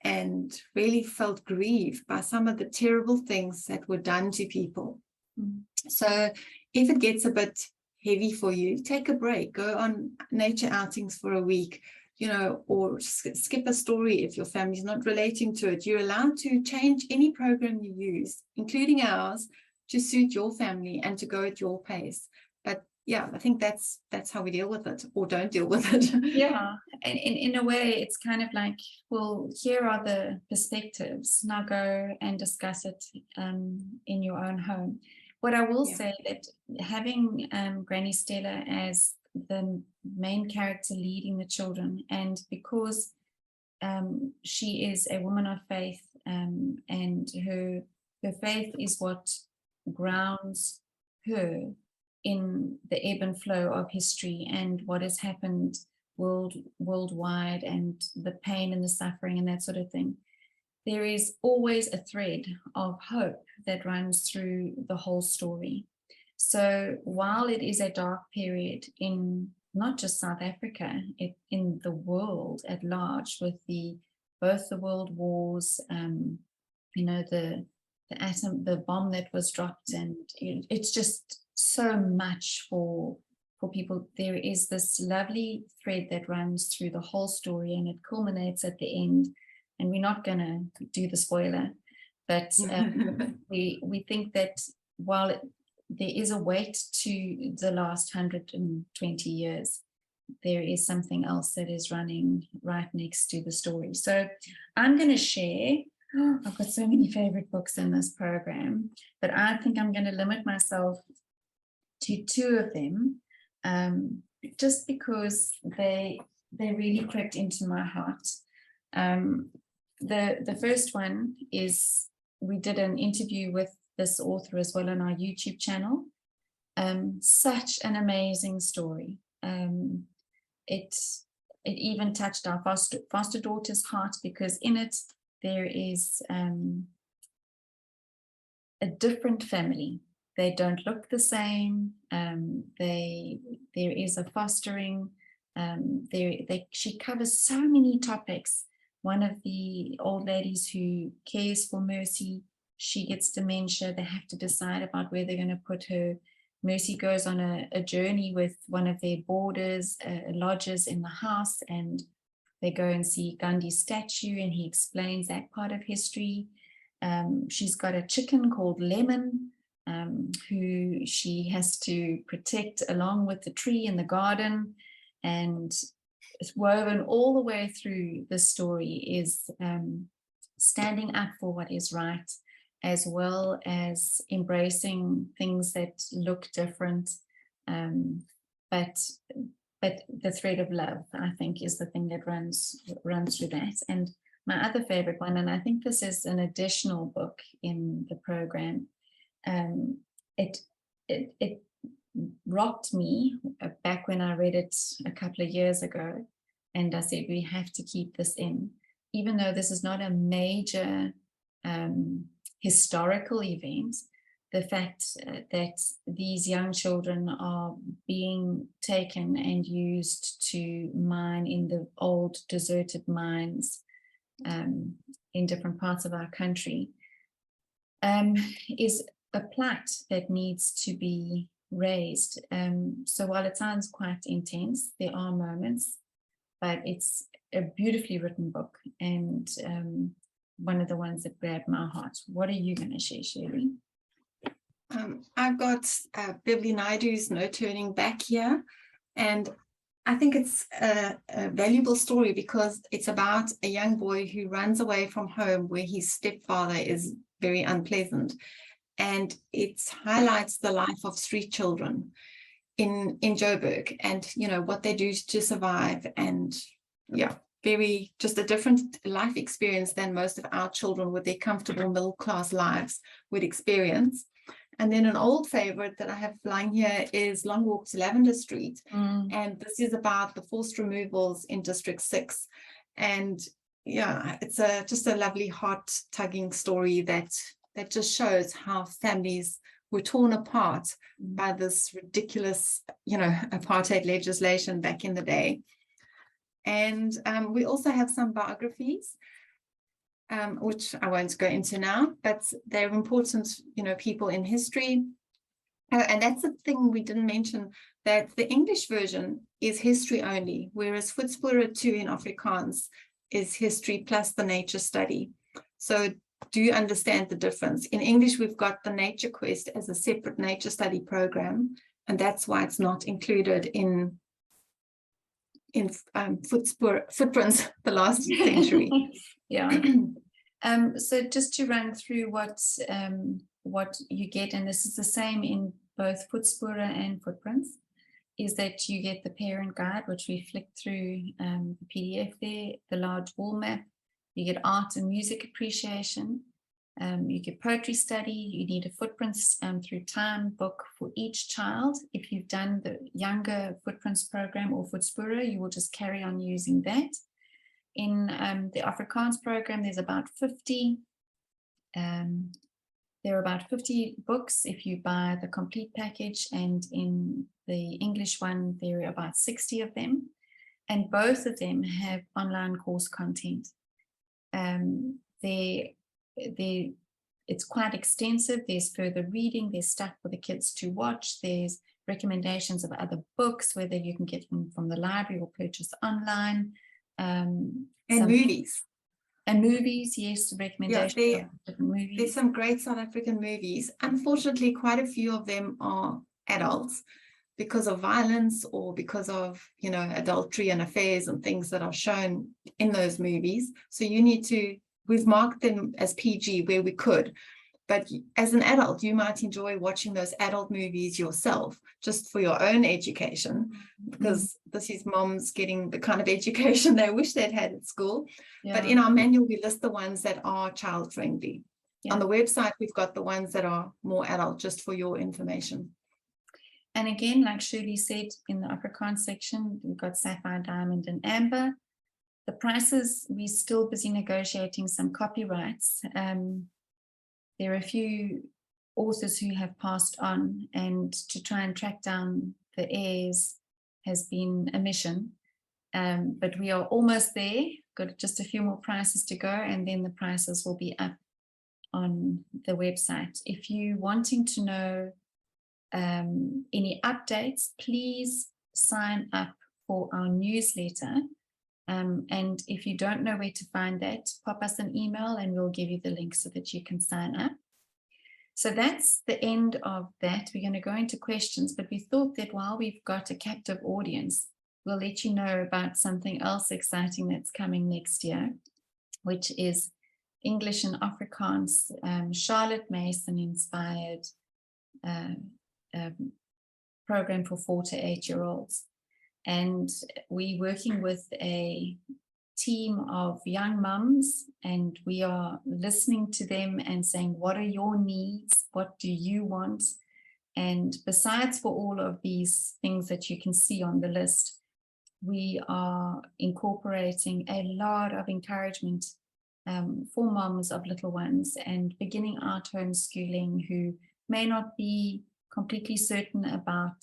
and really felt grieved by some of the terrible things that were done to people. So if it gets a bit heavy for you, take a break, go on nature outings for a week, you know, or skip a story if your family's not relating to it. You're allowed to change any program you use, including ours, to suit your family and to go at your pace. But yeah, I think that's how we deal with it, or don't deal with it. Yeah, and in a way, it's kind of like, well, here are the perspectives. Now go and discuss it in your own home. What I will say, that having Granny Stella as the main character leading the children, and because she is a woman of faith, and her faith is what grounds her in the ebb and flow of history and what has happened worldwide, and the pain and the suffering and that sort of thing. There is always a thread of hope that runs through the whole story. So while it is a dark period in not just South Africa, in the world at large, with both the world wars, you know, the bomb that was dropped, and it's just so much for people. There is this lovely thread that runs through the whole story, and it culminates at the end. And we're not going to do the spoiler, but we think that while there is a weight to the last 120 years, there is something else that is running right next to the story. So I'm going to share, I've got so many favorite books in this program, but I think I'm going to limit myself to 2 of them, just because they really crept into my heart. The first one is, we did an interview with this author as well on our YouTube channel. Such an amazing story. It even touched our foster daughter's heart, because in it there is a different family. They don't look the same. There is a fostering. She covers so many topics. One of the old ladies who cares for Mercy, she gets dementia. They have to decide about where they're going to put her. Mercy goes on a journey with one of their boarders, lodgers in the house, and they go and see Gandhi's statue, and he explains that part of history. She's got a chicken called Lemon, who she has to protect along with the tree in the garden. And it's woven all the way through the story is standing up for what is right, as well as embracing things that look different. But the thread of love, I think, is the thing that runs through that. And my other favorite one, and I think this is an additional book in the program, it rocked me back when I read it a couple of years ago, and I said, we have to keep this in, even though this is not a major historical event. The fact that these young children are being taken and used to mine in the old deserted mines in different parts of our country is a plight that needs to be raised. So while it sounds quite intense, there are moments, but it's a beautifully written book, and one of the ones that grabbed my heart. What are you going to share, Shirley? I've got Bibli Naidu's No Turning Back here, and I think it's a valuable story because it's about a young boy who runs away from home where his stepfather is very unpleasant. And it highlights the life of street children in Joburg and, you know, what they do to survive. And yeah, very just a different life experience than most of our children with their comfortable middle class lives would experience. And then an old favorite that I have lying here is Long Walk to Lavender Street. And this is about the forced removals in District 6. And yeah, it's just a lovely heart tugging story that just shows how families were torn apart by this ridiculous, you know, apartheid legislation back in the day. And we also have some biographies, which I won't go into now, but they're important, you know, people in history. And that's the thing we didn't mention, that the English version is history only, whereas Voetspore 2 in Afrikaans is history plus the nature study. So do you understand the difference? In English, we've got the Nature Quest as a separate nature study program, and that's why it's not included in Footprints, the last century. Yeah. So just to run through what you get, and this is the same in both Voetspore and Footprints, is that you get the parent guide, which we flick through the PDF there, the large wall map. You get art and music appreciation. You get poetry study. You need a Footprints through time book for each child. If you've done the younger Footprints program or Voetspore, you will just carry on using that. In the Afrikaans program, there's about 50. There are about 50 books if you buy the complete package, and in the English one, there are about 60 of them. And both of them have online course content. It's quite extensive. There's further reading, there's stuff for the kids to watch, there's recommendations of other books, whether you can get them from the library or purchase online. And movies. And movies, yes, recommendations of different movies. There's some great South African movies. Unfortunately, quite a few of them are adults because of violence or because of, you know, adultery and affairs and things that are shown in those movies. So you need to, we've marked them as PG where we could, but as an adult, you might enjoy watching those adult movies yourself, just for your own education, because this is moms getting the kind of education they wish they'd had at school. Yeah. But in our manual, we list the ones that are child friendly. Yeah. On the website, we've got the ones that are more adult, just for your information. And again, like Shirley said, in the Afrikaans section, we've got Sapphire, Diamond, and Amber. The prices, we're still busy negotiating some copyrights. There are a few authors who have passed on, and to try and track down the heirs has been a mission. But we are almost there, got just a few more prices to go, and then the prices will be up on the website. If you're wanting to know any updates, please sign up for our newsletter. And if you don't know where to find that, pop us an email and we'll give you the link so that you can sign up. So that's the end of that. We're going to go into questions, but we thought that while we've got a captive audience, we'll let you know about something else exciting that's coming next year, which is English and Afrikaans, Charlotte Mason inspired program for 4 to 8-year-olds. And we're working with a team of young mums, and we are listening to them and saying, what are your needs? What do you want? And besides for all of these things that you can see on the list, we are incorporating a lot of encouragement for moms of little ones and beginning out homeschooling who may not be completely certain about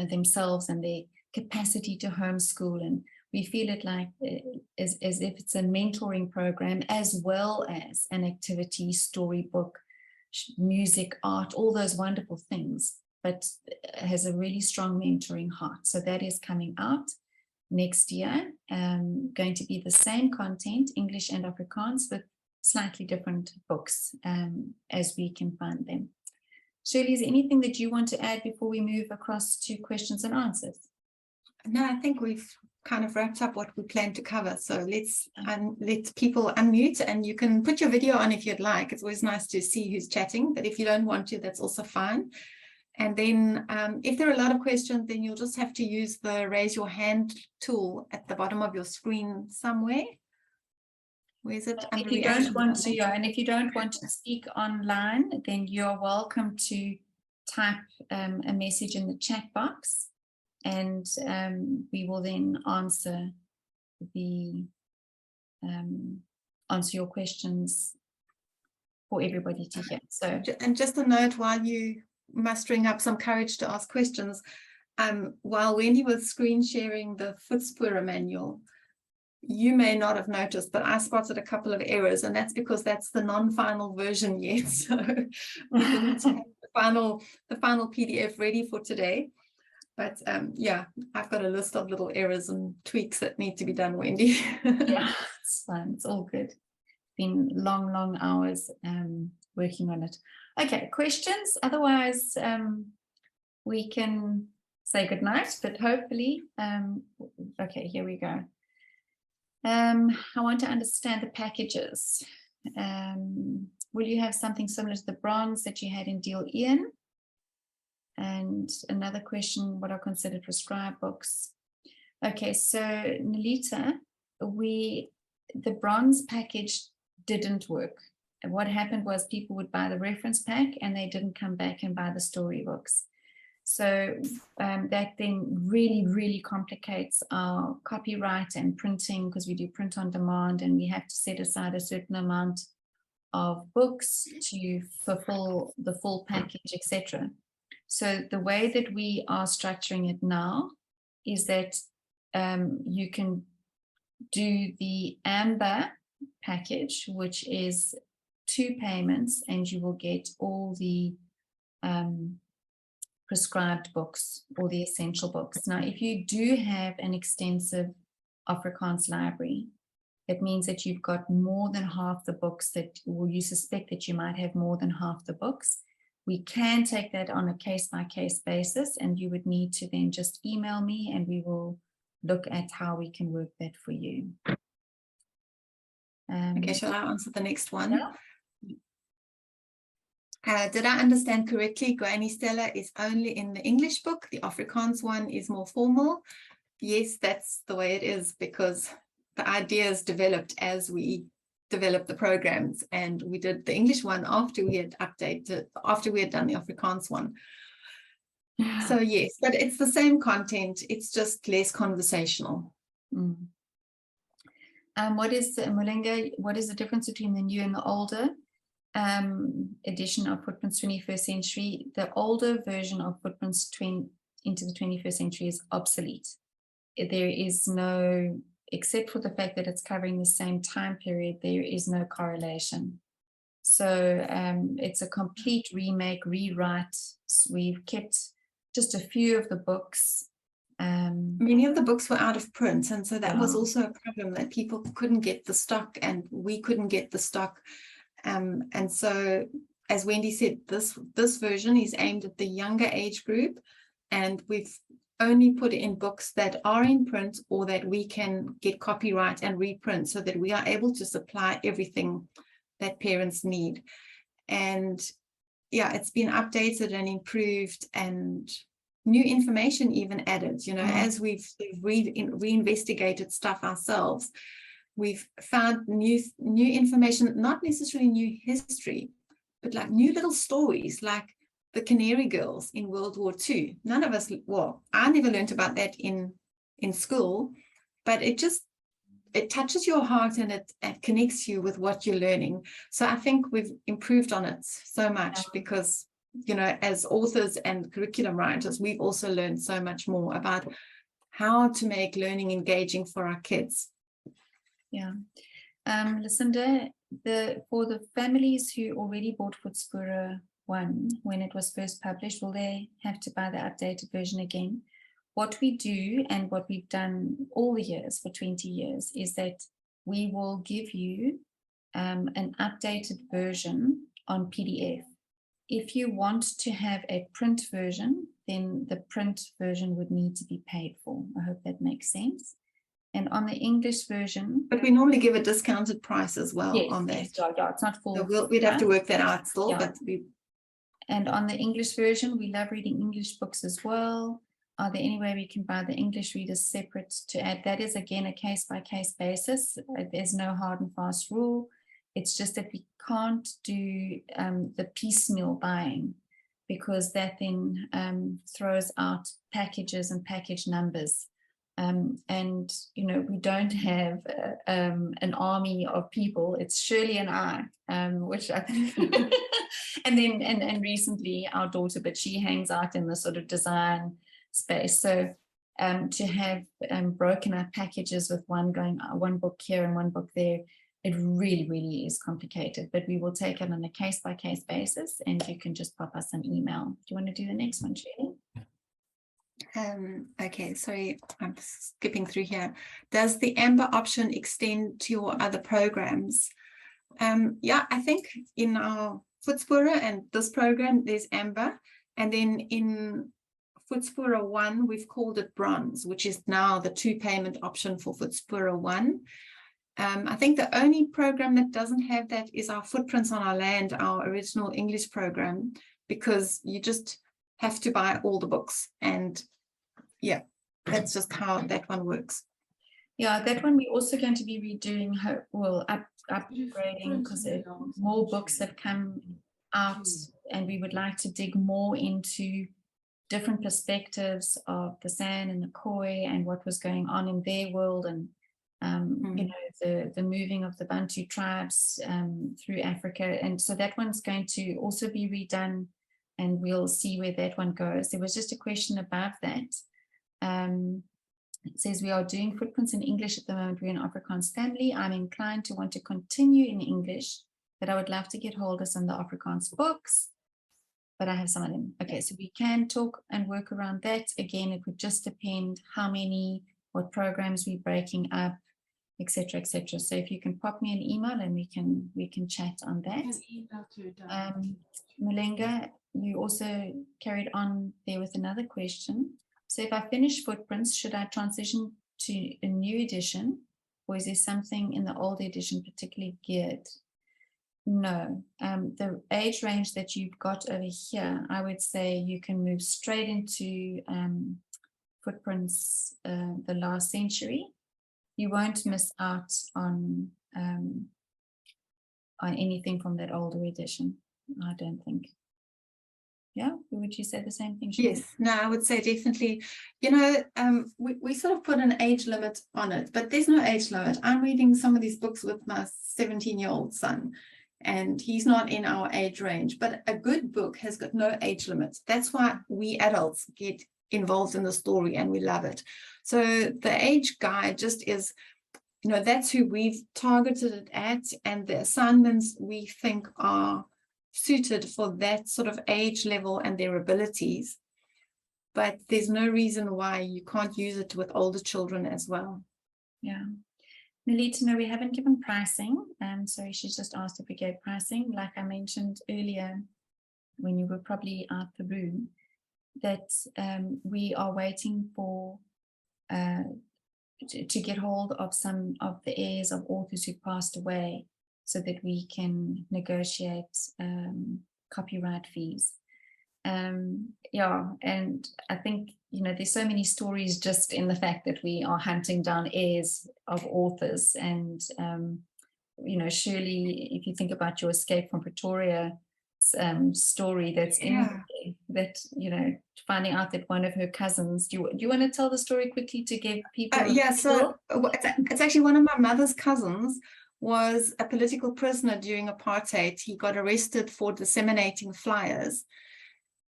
themselves and their capacity to homeschool. And we feel it like as if it's a mentoring program as well as an activity, storybook, music, art, all those wonderful things, but has a really strong mentoring heart. So that is coming out next year, going to be the same content, English and Afrikaans, with slightly different books as we can find them. Shirley, is there anything that you want to add before we move across to questions and answers? No, I think we've kind of wrapped up what we plan to cover. So let's let people unmute, and you can put your video on if you'd like. It's always nice to see who's chatting, but if you don't want to, that's also fine. And then if there are a lot of questions, then you'll just have to use the raise your hand tool at the bottom of your screen somewhere. Where is it? If you don't want to, and if you don't want to speak online, then you're welcome to type a message in the chat box, and we will then answer your questions for everybody to hear. So, and just a note, while you mustering up some courage to ask questions, while Wendy was screen sharing the Voetspore manual, you may not have noticed, but I spotted a couple of errors, and that's because that's the non-final version yet. So we didn't have the final PDF ready for today. But yeah, I've got a list of little errors and tweaks that need to be done, Wendy. yeah, it's fine. It's all good. Been long hours working on it. Okay, questions? Otherwise, we can say goodnight, but hopefully, okay, here we go. I want to understand the packages. Will you have something similar to the bronze that you had in Deal Ian? And another question, what are considered prescribed books? Okay, so Nalita, the bronze package didn't work. And what happened was people would buy the reference pack and they didn't come back and buy the storybooks. So that then really complicates our copyright and printing, because we do print on demand and we have to set aside a certain amount of books to fulfill the full package, etc. So the way that we are structuring it now is that you can do the amber package, which is 2 payments, and you will get all the prescribed books or the essential books. Now, if you do have an extensive Afrikaans library, it means that you've got more than half the books or you suspect that you might have more than half the books. We can take that on a case-by-case basis, and you would need to then just email me and we will look at how we can work that for you. Okay, shall I answer the next one? Yeah. Did I understand correctly? Granny Stella is only in the English book. The Afrikaans one is more formal. Yes, that's the way it is, because the ideas developed as we developed the programs, and we did the English one after we had done the Afrikaans one. So yes, but it's the same content. It's just less conversational. What is Mulinga? What is the difference between the new and the older edition of Footprints 21st Century? The older version of Footprints into the 21st Century is obsolete. There is no, except for the fact that it's covering the same time period, there is no correlation. So it's a complete remake, rewrite. We've kept just a few of the books. Many of the books were out of print, and so that was also a problem, that people couldn't get the stock and we couldn't get the stock. And so, as Wendy said, this version is aimed at the younger age group, and we've only put in books that are in print or that we can get copyright and reprint, so that we are able to supply everything that parents need. And yeah, it's been updated and improved, and new information even added, as we've reinvestigated stuff ourselves. We've found new information, not necessarily new history, but like new little stories, like the Canary Girls in World War II. None of us, well, I never learned about that in school, but it touches your heart, and it connects you with what you're learning. So I think we've improved on it so much because, as authors and curriculum writers, we've also learned so much more about how to make learning engaging for our kids. Yeah. Lucinda, for the families who already bought Voetspore 1 when it was first published, will they have to buy the updated version again? What we do, and what we've done all the years for 20 years, is that we will give you an updated version on PDF. if you want to have a print version, then the print version would need to be paid for. I hope that makes sense. And on the English version, But we normally give a discounted price as well yes, on that. yes, yeah, it's not full. So we'd have to work that out still, Yeah. but And on the English version, we love reading English books as well. Are there any way we can buy the English readers separate to add? That is, again, a case-by-case basis. There's no hard and fast rule. It's just that we can't do the piecemeal buying, because that then throws out packages and package numbers. And, you know, we don't have an army of people. It's Shirley and I, which I think, and recently our daughter, but she hangs out in the sort of design space. So to have broken up packages with one book here and one book there, it really is complicated, but we will take it on a case-by-case basis, and you can just pop us an email. Do you want to do the next one, Shirley? Okay, sorry, I'm skipping through here. Does the Amber option extend to your other programs? Yeah, I think in our Voetspore and this program, there's Amber. And then in Voetspore 1, we've called it Bronze, which is now the 2 payment option for Voetspore 1. I think the only program that doesn't have that is our Footprints on Our Land, our original English program, because you just have to buy all the books. And yeah, that's just how that one works. Yeah, that one we're also going to be redoing, upgrading, because more books have come out, and we would like to dig more into different perspectives of the San and the Khoi and what was going on in their world, and you know, the moving of the Bantu tribes through Africa. And so that one's going to also be redone, and we'll see where that one goes. There was just a question above that. It says, we are doing Footprints in English at the moment. We're an Afrikaans family. I'm inclined to want to continue in English, but I would love to get hold of some of the Afrikaans books, but I have some of them. Okay, so we can talk and work around that. Again, it would just depend how many, what programs we're breaking up, etc., etc. So if you can pop me an email, and we can chat on that. Malenga, you also carried on there with another question. So if I finish Footprints, should I transition to a new edition, or is there something in the old edition particularly geared? No, the age range that you've got over here, I would say you can move straight into Footprints, the last century. You won't miss out on anything from that older edition, I don't think. Yeah, would you say the same thing? Yes, no, I would say definitely. You know, we sort of put an age limit on it, but there's no age limit. I'm reading some of these books with my 17-year-old son, and he's not in our age range. But a good book has got no age limit. That's why we adults get involved in the story, and we love it. So the age guide just is, you know, that's who we've targeted it at, and the assignments we think are suited for that sort of age level and their abilities. But there's no reason why you can't use it with older children as well. Yeah. Melita, no, we haven't given pricing. Sorry, she's just asked if we gave pricing. Like I mentioned earlier, when you were probably out the room, that we are waiting for to get hold of some of the heirs of authors who passed away, so that we can negotiate copyright fees. Yeah, and I think, you know, there's so many stories just in the fact that we are hunting down heirs of authors. And, you know, surely if you think about your Escape from Pretoria story that's in there, that, you know, finding out that one of her cousins, do you want to tell the story quickly to give people? Yeah, so it's actually one of my mother's cousins was a political prisoner during apartheid. He got arrested for disseminating flyers,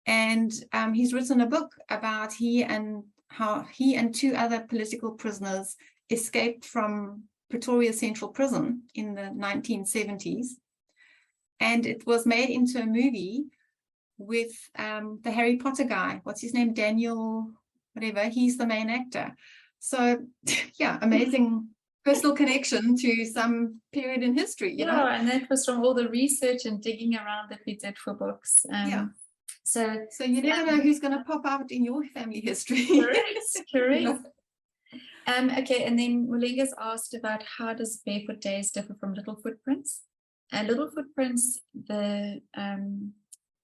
and he's written a book about how he and 2 other political prisoners escaped from Pretoria Central Prison in the 1970s, and it was made into a movie with the Harry Potter guy. What's his name? Daniel whatever. He's the main actor. So yeah, amazing personal connection to some period in history, you know. And that was from all the research and digging around that we did for books. So you never know who's going to pop out in your family history. Correct. Okay, and then Mulenga's asked about how does Barefoot Days differ from Little Footprints? Little Footprints,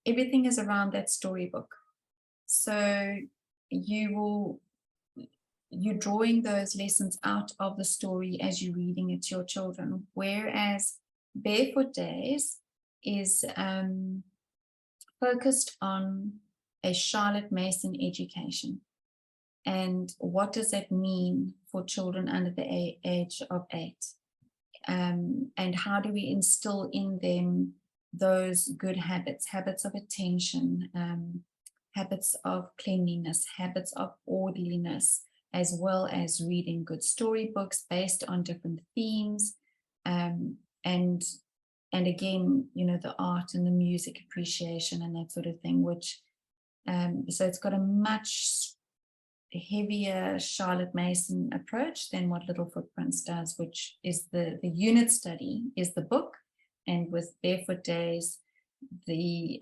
everything is around that storybook. So you're drawing those lessons out of the story as you're reading it to your children, whereas Barefoot Days is focused on a Charlotte Mason education. And what does that mean for children under the age of 8? And how do we instill in them those good habits of attention, habits of cleanliness, habits of orderliness, as well as reading good storybooks based on different themes, and again, you know, the art and the music appreciation and that sort of thing, which so it's got a much heavier Charlotte Mason approach than what Little Footprints does, which is the unit study is the book, and with Barefoot Days, we're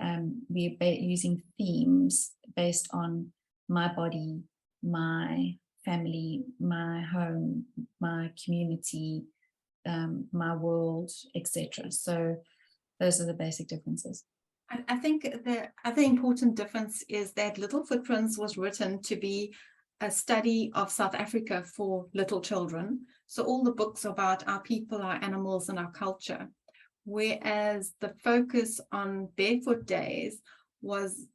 using themes based on my body, my family, my home, my community, my world, etc. So those are the basic differences. I think the other important difference is that Little Footprints was written to be a study of South Africa for little children. So all the books about our people, our animals, and our culture. Whereas the focus on Barefoot Days was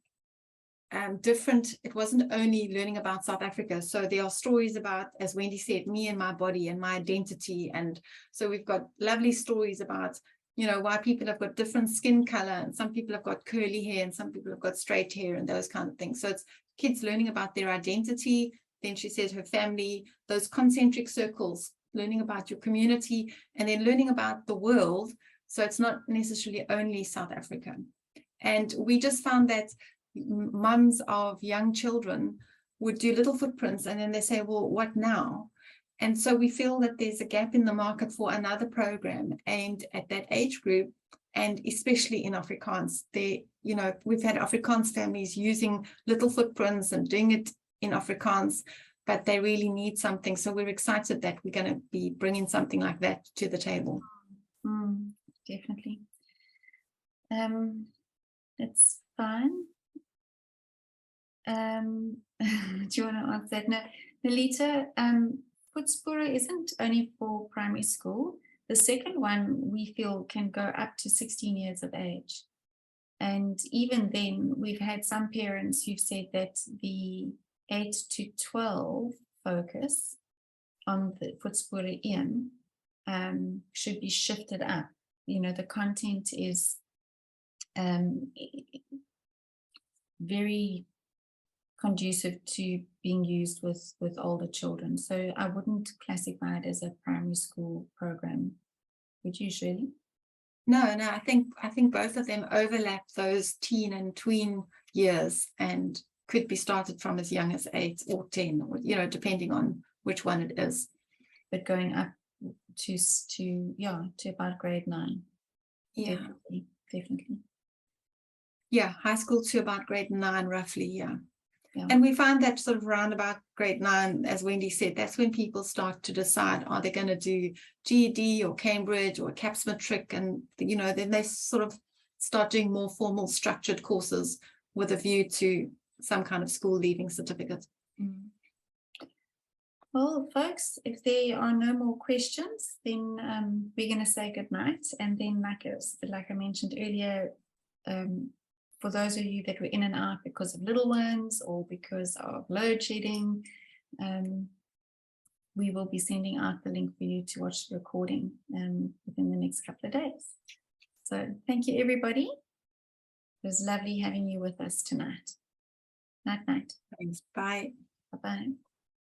different. It wasn't only learning about South Africa. So there are stories about, as Wendy said, me and my body and my identity. And so we've got lovely stories about, you know, why people have got different skin color, and some people have got curly hair and some people have got straight hair and those kind of things. So it's kids learning about their identity. Then she said her family, those concentric circles, learning about your community, and then learning about the world. So it's not necessarily only South Africa. And we just found that mums of young children would do Little Footprints, and then they say, well, what now? And so we feel that there's a gap in the market for another program aimed at that age group, and especially in Afrikaans. You know, we've had Afrikaans families using Little Footprints and doing it in Afrikaans, but they really need something. So we're excited that we're going to be bringing something like that to the table. Definitely. It's fine. Do you want to answer that? No, Melita, Voetspore isn't only for primary school. The second one we feel can go up to 16 years of age. And even then, we've had some parents who've said that the 8 to 12 focus on the Voetspore Eeu should be shifted up. You know, the content is very conducive to being used with older children. So I wouldn't classify it as a primary school program. Would you, Shirley? No, I think both of them overlap those teen and tween years and could be started from as young as 8 or 10, or, you know, depending on which one it is. But going up to about grade 9. Yeah, definitely. Yeah, high school to about grade 9, roughly. Yeah. And we find that sort of around about grade 9, as Wendy said, that's when people start to decide, are they going to do GED or Cambridge or CAPS Matric? And, you know, then they sort of start doing more formal structured courses with a view to some kind of school leaving certificate. Well, folks, if there are no more questions, then we're going to say good night. And then, like I mentioned earlier, for those of you that were in and out because of little ones or because of load shedding, we will be sending out the link for you to watch the recording within the next couple of days. So thank you, everybody. It was lovely having you with us tonight. Night, night. Thanks. Bye. Bye-bye.